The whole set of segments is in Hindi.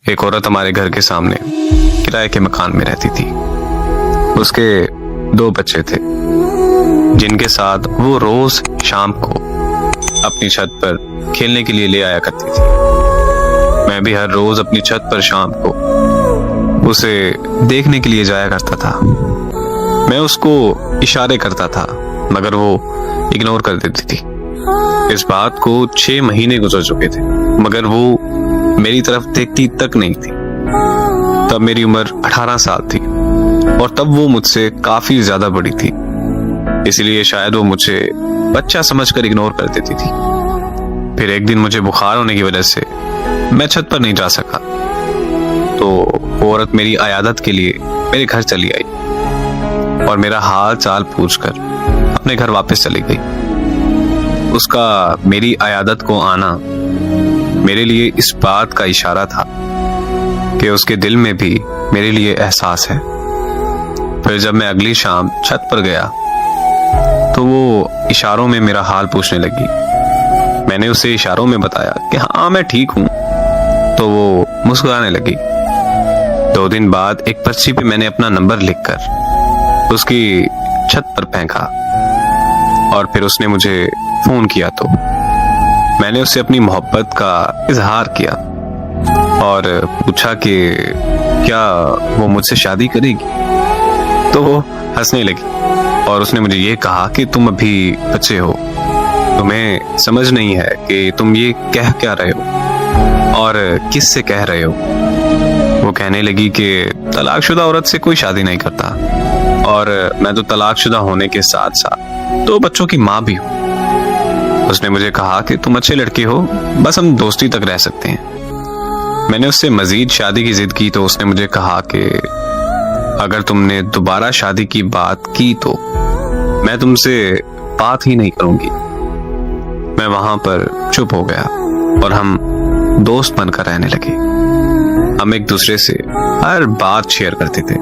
एक औरत हमारे घर के सामने किराए के मकान में रहती थी। उसके 2 बच्चे थे जिनके साथ वो रोज शाम को अपनी छत पर खेलने के लिए ले आया करती थी। मैं भी हर रोज अपनी छत पर शाम को उसे देखने के लिए जाया करता था। मैं उसको इशारे करता था मगर वो इग्नोर कर देती थी। इस बात को 6 महीने गुजर चुके थे मगर वो मेरी तरफ देखती तक नहीं थी। तब मेरी उम्र 18 साल थी और तब वो मुझसे काफी ज्यादा बड़ी थी, इसलिए शायद वो मुझे बच्चा समझकर इग्नोर कर देती थी। फिर एक दिन मुझे बुखार होने की वजह से मैं छत पर नहीं जा सका, तो वो औरत मेरी अयादत के लिए मेरे घर चली आई और मेरा हाल चाल पूछकर अपने घर वापस चली गई। उसका मेरी अयादत को आना मेरे लिए इस बात का इशारा था कि उसके दिल में भी मेरे लिए एहसास है। फिर जब मैं अगली शाम छत पर गया तो वो इशारों में मेरा हाल पूछने लगी। मैंने उसे इशारों में बताया कि हाँ मैं ठीक हूं, तो वो मुस्कुराने लगी। 2 दिन बाद एक पर्ची पे मैंने अपना नंबर लिखकर उसकी छत पर फेंका और फिर उसने मुझे फोन किया तो मैंने उससे अपनी मोहब्बत का इजहार किया और पूछा कि क्या वो मुझसे शादी करेगी। तो वो हंसने लगी और उसने मुझे ये कहा कि तुम अभी बच्चे हो, तुम्हें समझ नहीं है कि तुम ये कह क्या रहे हो और किस से कह रहे हो। वो कहने लगी कि तलाकशुदा औरत से कोई शादी नहीं करता और मैं तो तलाकशुदा होने के साथ साथ 2 बच्चों की माँ भी हूँ। उसने मुझे कहा कि तुम अच्छे लड़के हो, बस हम दोस्ती तक रह सकते हैं। मैंने उससे मजीद शादी की जिद की तो उसने मुझे कहा कि अगर तुमने दोबारा शादी की बात की तो मैं तुमसे बात ही नहीं करूंगी। मैं वहां पर चुप हो गया और हम दोस्त बनकर रहने लगे। हम एक दूसरे से हर बात शेयर करते थे।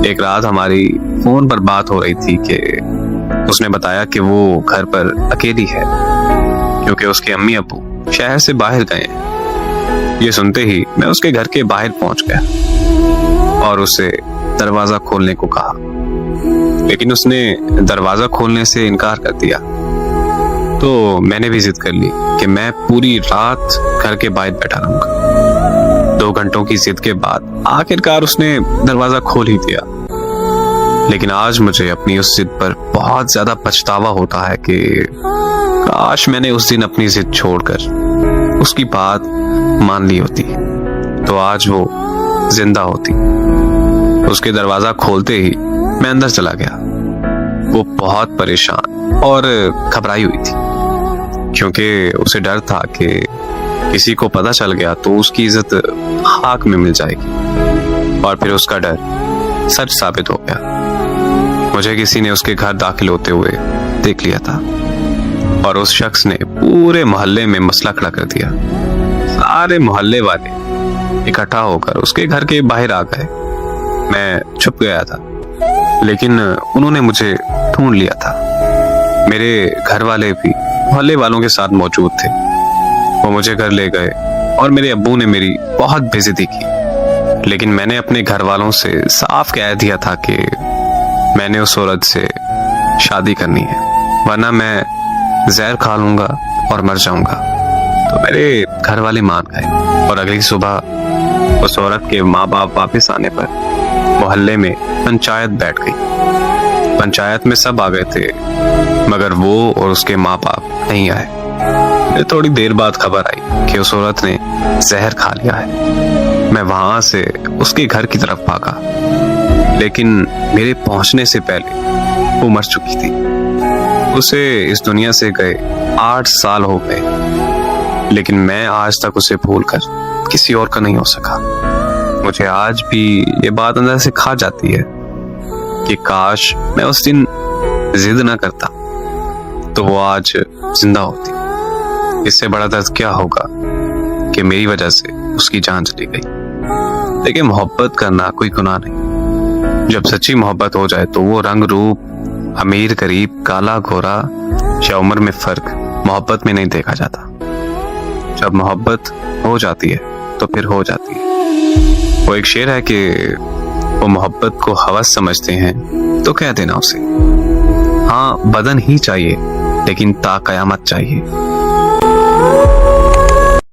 एक रात हमारी फोन पर बात हो रही थी कि उसने बताया कि वो घर पर अकेली है क्योंकि उसके अम्मी अब्बू शहर से बाहर गए हैं। ये सुनते ही मैं उसके घर के बाहर पहुंच गया और उसे दरवाजा खोलने को कहा, लेकिन उसने दरवाजा खोलने से इनकार कर दिया। तो मैंने भी जिद कर ली कि मैं पूरी रात घर के बाहर बैठा रहूंगा। 2 घंटों की जिद के बाद आखिरकार उसने दरवाजा खोल ही दिया। लेकिन आज मुझे अपनी उस जिद पर बहुत ज्यादा पछतावा होता है कि काश मैंने उस दिन अपनी जिद छोड़कर उसकी बात मान ली होती तो आज वो जिंदा होती। उसके दरवाजा खोलते ही मैं अंदर चला गया। वो बहुत परेशान और घबराई हुई थी क्योंकि उसे डर था कि किसी को पता चल गया तो उसकी इज्जत खाक में मिल जाएगी और फिर उसका डर सच साबित हो गया। मुझे किसी ने उसके घर दाखिल होते हुए देख लिया था और उस शख्स ने पूरे मोहल्ले में मसला खड़ा कर दिया। सारे मोहल्ले वाले इकट्ठा होकर उसके घर के बाहर आ गए। मैं छुप गया था लेकिन उन्होंने मुझे ढूंढ लिया था। मेरे घर वाले भी मोहल्ले वालों के साथ मौजूद थे। वो मुझे घर ले गए और मेरे अब्बू ने मेरी बहुत बेइज्जती की, लेकिन मैंने अपने घर वालों से साफ कह दिया था कि मैंने उस औरत से शादी करनी है वरना मैं जहर खा लूंगा और मर जाऊंगा। तो मेरे घर वाले मान गए और अगली सुबह उस औरत के माँ बाप वापस आने पर मोहल्ले में पंचायत बैठ गई। पंचायत में सब आ गए थे मगर वो और उसके माँ बाप नहीं आए। थोड़ी देर बाद खबर आई कि उस औरत ने जहर खा लिया है। मैं वहां से उसके घर की तरफ भागा, लेकिन मेरे पहुंचने से पहले वो मर चुकी थी। उसे इस दुनिया से गए 8 साल हो गए, लेकिन मैं आज तक उसे भूलकर किसी और का नहीं हो सका। मुझे आज भी ये बात अंदर से खा जाती है कि काश मैं उस दिन जिद ना करता तो वो आज जिंदा होती। इससे बड़ा दर्द क्या होगा कि मेरी वजह से उसकी जान चली गई। लेकिन मोहब्बत करना कोई गुनाह नहीं। जब सच्ची मोहब्बत हो जाए तो वो रंग रूप, अमीर गरीब, काला गोरा या उम्र में फर्क मोहब्बत में नहीं देखा जाता। जब मोहब्बत हो जाती है तो फिर हो जाती है। वो एक शेर है कि वो मोहब्बत को हवस समझते हैं तो कह देना उसे, हाँ बदन ही चाहिए लेकिन ता कयामत चाहिए।